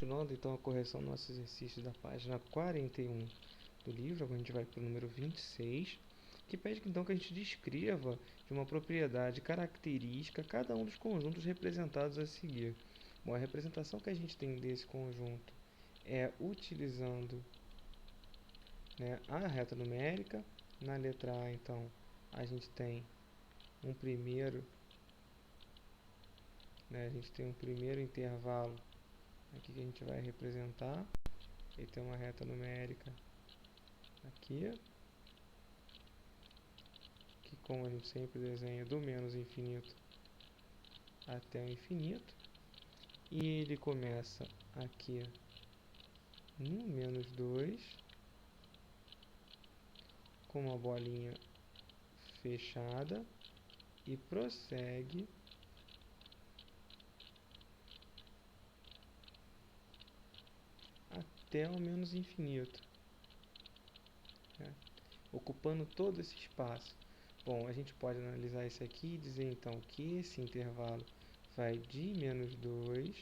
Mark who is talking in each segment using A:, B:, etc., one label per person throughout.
A: Continuando então a correção do nosso exercício da página 41 do livro, agora a gente vai para o número 26, que pede então que a gente descreva de uma propriedade característica cada um dos conjuntos representados a seguir. Bom, a representação que a gente tem desse conjunto é utilizando, né, a reta numérica. Na letra A, então, a gente tem um primeiro, né, a gente tem um primeiro intervalo aqui que a gente vai representar. Ele tem uma reta numérica aqui, que como a gente sempre desenha do menos infinito até o infinito. E ele começa aqui no menos 2, com uma bolinha fechada, e prossegue até o menos infinito, né? Ocupando todo esse espaço. Bom, a gente pode analisar isso aqui e dizer então que esse intervalo vai de menos 2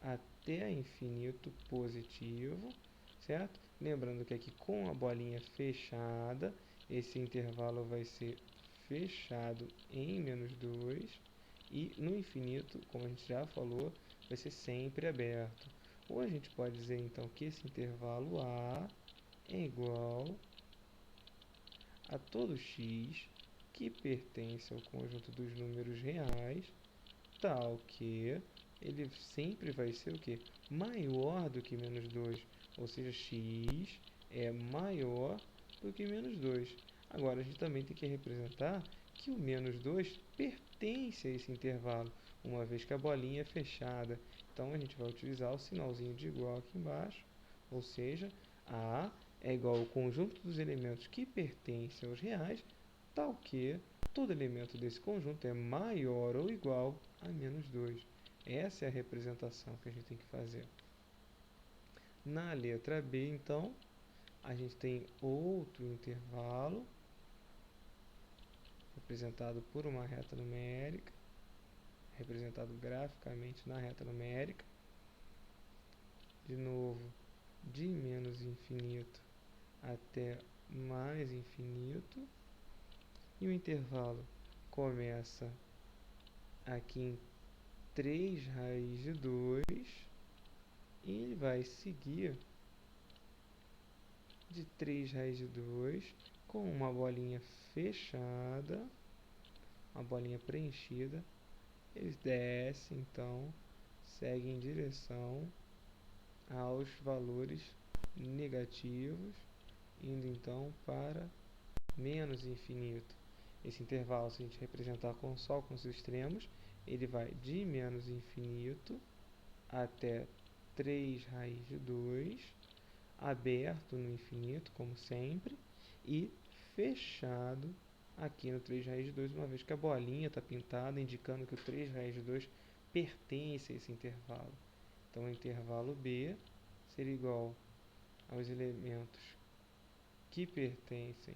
A: até infinito positivo, certo? Lembrando que aqui com a bolinha fechada, esse intervalo vai ser fechado em menos 2, e no infinito, como a gente já falou, vai ser sempre aberto. Ou a gente pode dizer então que esse intervalo A é igual a todo x que pertence ao conjunto dos números reais, tal que ele sempre vai ser o quê? Maior do que menos 2, ou seja, x é maior do que menos 2. Agora, a gente também tem que representar que o menos 2 pertence a esse intervalo, uma vez que a bolinha é fechada. Então, a gente vai utilizar o sinalzinho de igual aqui embaixo, ou seja, A é igual ao conjunto dos elementos que pertencem aos reais, tal que todo elemento desse conjunto é maior ou igual a menos 2. Essa é a representação que a gente tem que fazer. Na letra B, então, a gente tem outro intervalo, representado por uma reta numérica, representado graficamente na reta numérica. De novo, de menos infinito até mais infinito. E o intervalo começa aqui em 3 raiz de 2 e ele vai seguir de 3 raiz de 2 com uma bolinha fechada, uma bolinha preenchida. Ele desce, então, segue em direção aos valores negativos, indo então para menos infinito. Esse intervalo, se a gente representar só com os extremos, ele vai de menos infinito até 3 raiz de 2, aberto no infinito, como sempre, e fechado aqui no 3 raiz de 2, uma vez que a bolinha está pintada, indicando que o 3 raiz de 2 pertence a esse intervalo. Então, o intervalo B seria igual aos elementos que pertencem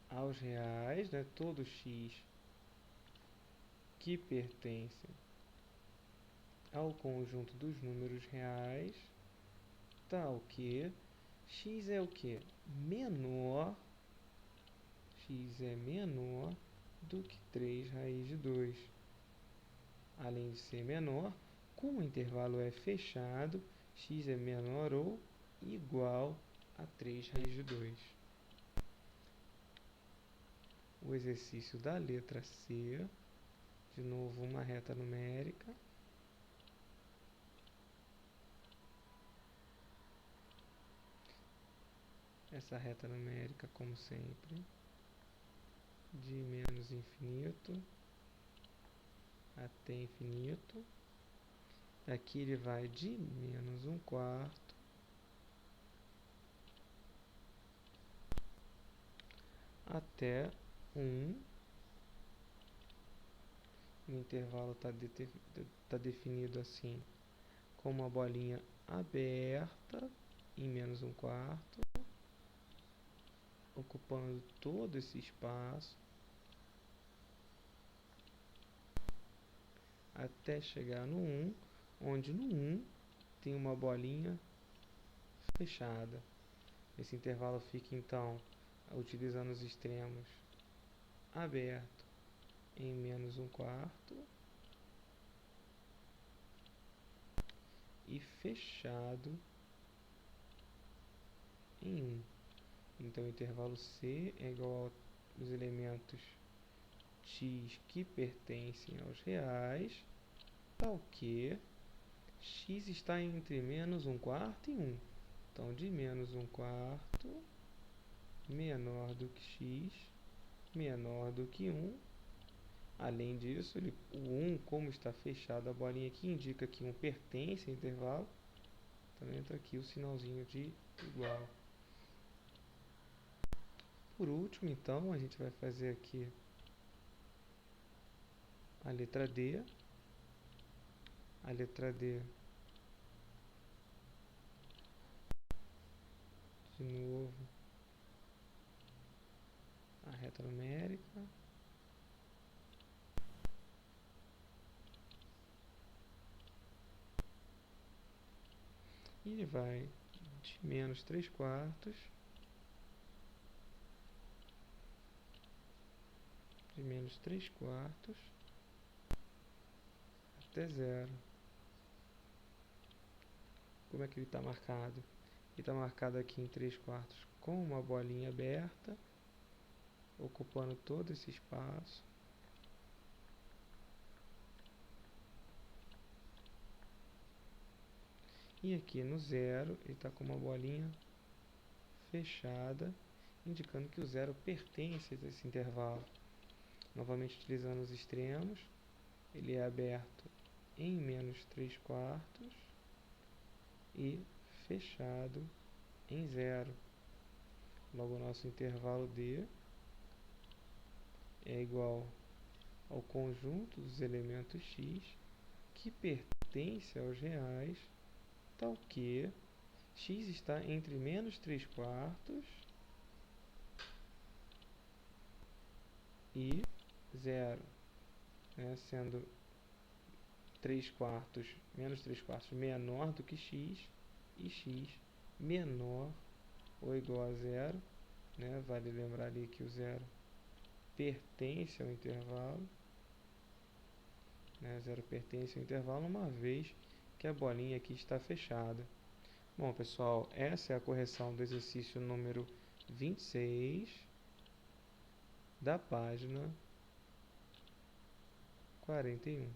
A: aos reais, né? Todo x que pertencem ao conjunto dos números reais, tal que x é o que? X é menor do que 3 raiz de 2. Além de ser menor, como o intervalo é fechado, x é menor ou igual a 3 raiz de 2. O exercício da letra C, de novo uma reta numérica. Essa reta numérica, como sempre, de menos infinito até infinito. Aqui ele vai de menos 1/4 até 1. O intervalo está definido assim, com uma bolinha aberta em menos 1/4, ocupando todo esse espaço, até chegar no 1, onde no 1 tem uma bolinha fechada. Esse intervalo fica, então, utilizando os extremos, aberto em menos 1/4 e fechado em 1. Então, o intervalo C é igual aos elementos x que pertencem aos reais, tal que x está entre menos 1/4 e 1. Então, de menos 1/4 menor do que x, menor do que 1. Além disso, o 1, como está fechado a bolinha aqui, indica que 1 pertence ao intervalo. Então, entra aqui o sinalzinho de igual. Por último, então, a gente vai fazer aqui a letra D. A letra D, de novo, a reta numérica. E ele vai de menos 3/4, de menos 3/4 até 0. Como é que ele está marcado? Ele está marcado aqui em 3/4 com uma bolinha aberta, ocupando todo esse espaço. E aqui no 0, ele está com uma bolinha fechada, indicando que o 0 pertence a esse intervalo. Novamente utilizando os extremos, ele é aberto em menos 3/4 e fechado em 0. Logo, o nosso intervalo D é igual ao conjunto dos elementos x que pertence aos reais, tal que x está entre menos 3/4 e 0, né? Sendo 3/4, menos 3/4 menor do que x e x menor ou igual a 0, né? Vale lembrar ali que o 0 pertence ao intervalo, né? 0 pertence ao intervalo, uma vez que a bolinha aqui está fechada. Bom, pessoal, essa é a correção do exercício número 26 da página 41.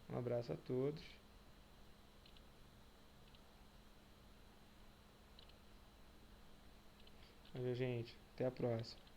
A: Um abraço a todos. Valeu, gente. Até a próxima.